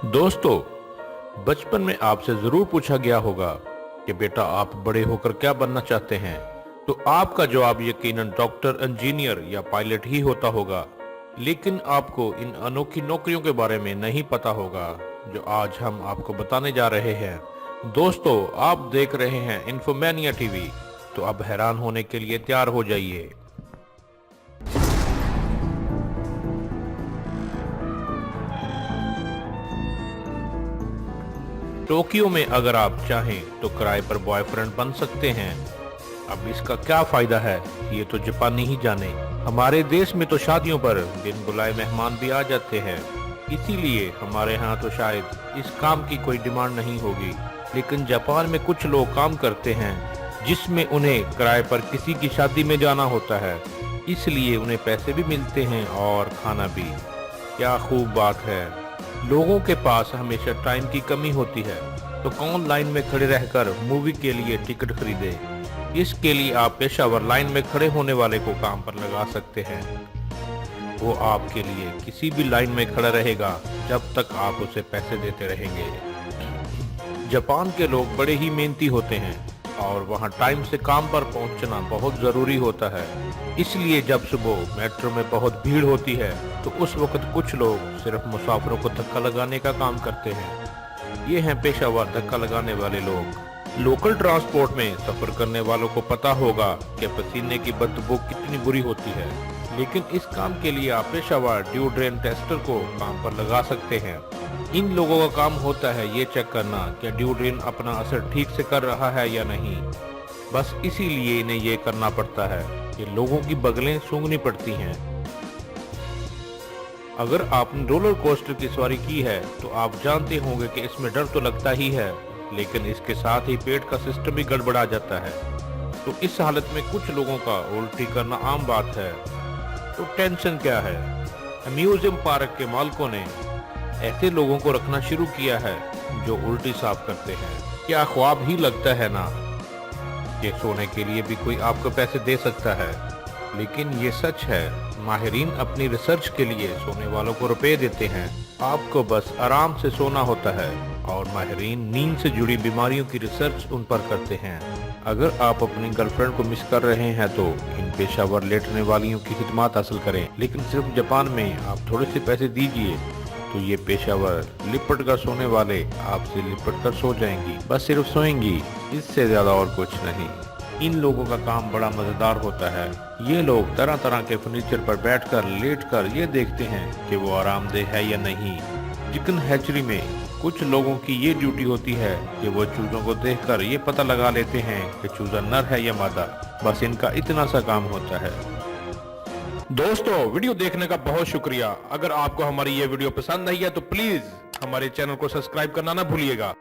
दोस्तों, बचपन में आपसे जरूर पूछा गया होगा कि बेटा आप बड़े होकर क्या बनना चाहते हैं। तो आपका जवाब यकीनन डॉक्टर, इंजीनियर या पायलट ही होता होगा। लेकिन आपको इन अनोखी नौकरियों के बारे में नहीं पता होगा जो आज हम आपको बताने जा रहे हैं। दोस्तों, आप देख रहे हैं इन्फोमेनिया टीवी, तो अब हैरान होने के लिए तैयार हो जाइए। टोक्यो में अगर आप चाहें तो किराए पर बॉयफ्रेंड बन सकते हैं। अब इसका क्या फायदा है ये तो जापानी ही जाने। हमारे देश में तो शादियों पर बिन बुलाए मेहमान भी आ जाते हैं, इसीलिए हमारे यहाँ तो शायद इस काम की कोई डिमांड नहीं होगी। लेकिन जापान में कुछ लोग काम करते हैं जिसमें उन्हें किराए पर किसी की शादी में जाना होता है, इसलिए उन्हें पैसे भी मिलते हैं और खाना भी। क्या खूब बात है। लोगों के पास हमेशा टाइम की कमी होती है, तो कौन लाइन में खड़े रहकर मूवी के लिए टिकट खरीदे। इसके लिए आप पेशावर लाइन में खड़े होने वाले को काम पर लगा सकते हैं। वो आपके लिए किसी भी लाइन में खड़ा रहेगा जब तक आप उसे पैसे देते रहेंगे। जापान के लोग बड़े ही मेहनती होते हैं और वहाँ टाइम से काम पर पहुँचना बहुत जरूरी होता है। इसलिए जब सुबह मेट्रो में बहुत भीड़ होती है तो उस वक्त कुछ लोग सिर्फ मुसाफिरों को धक्का लगाने का काम करते हैं। ये हैं पेशावर धक्का लगाने वाले लोग। लोकल ट्रांसपोर्ट में सफर करने वालों को पता होगा कि पसीने की बदबू कितनी बुरी होती है, लेकिन इस काम के लिए आप पेशावर डिओड्रेंट टेस्टर को काम पर लगा सकते हैं। इन लोगों का काम होता है ये चेक करना कि डिओड्रेंट अपना असर ठीक से कर रहा है या नहीं। बस इसीलिए इन्हें ये करना पड़ता है कि लोगों की बगलें सूंघनी पड़ती हैं। अगर आपने रोलर कोस्टर की सवारी की है तो आप जानते होंगे कि इसमें डर तो लगता ही है, लेकिन इसके साथ ही पेट का सिस्टम भी गड़बड़ा जाता है। तो इस हालत में कुछ लोगों का उल्टी करना आम बात है। तो टेंशन क्या है। अम्यूजियम पार्क के मालिकों ने ऐसे लोगों को रखना शुरू किया है जो उल्टी साफ करते हैं। क्या ख्वाब ही लगता है ना कि सोने के लिए भी कोई आपको पैसे दे सकता है, लेकिन ये सच है। माहिरीन अपनी रिसर्च के लिए सोने वालों को रुपए देते हैं। आपको बस आराम से सोना होता है और माहिरीन नींद से जुड़ी बीमारियों की रिसर्च उन पर करते हैं। अगर आप अपनी गर्लफ्रेंड को मिस कर रहे हैं तो इन पेशावर लेटने वालियों की खिदमत हासिल करें। लेकिन सिर्फ जापान में आप थोड़े से पैसे दीजिए तो ये पेशावर लिपट कर सोने वाले आपसे लिपट कर सो जाएंगी। बस सिर्फ सोएंगी, इससे ज्यादा और कुछ नहीं। इन लोगों का काम बड़ा मजेदार होता है। ये लोग तरह तरह के फर्नीचर पर बैठकर लेटकर ये देखते हैं कि वो आरामदेह है या नहीं। चिकन हैचरी में कुछ लोगों की ये ड्यूटी होती है कि वो चूजों को देखकर ये पता लगा लेते हैं कि चूजा नर है या मादा। बस इनका इतना सा काम होता है। दोस्तों, वीडियो देखने का बहुत शुक्रिया। अगर आपको हमारी ये वीडियो पसंद आई है तो प्लीज हमारे चैनल को सब्सक्राइब करना ना भूलिएगा।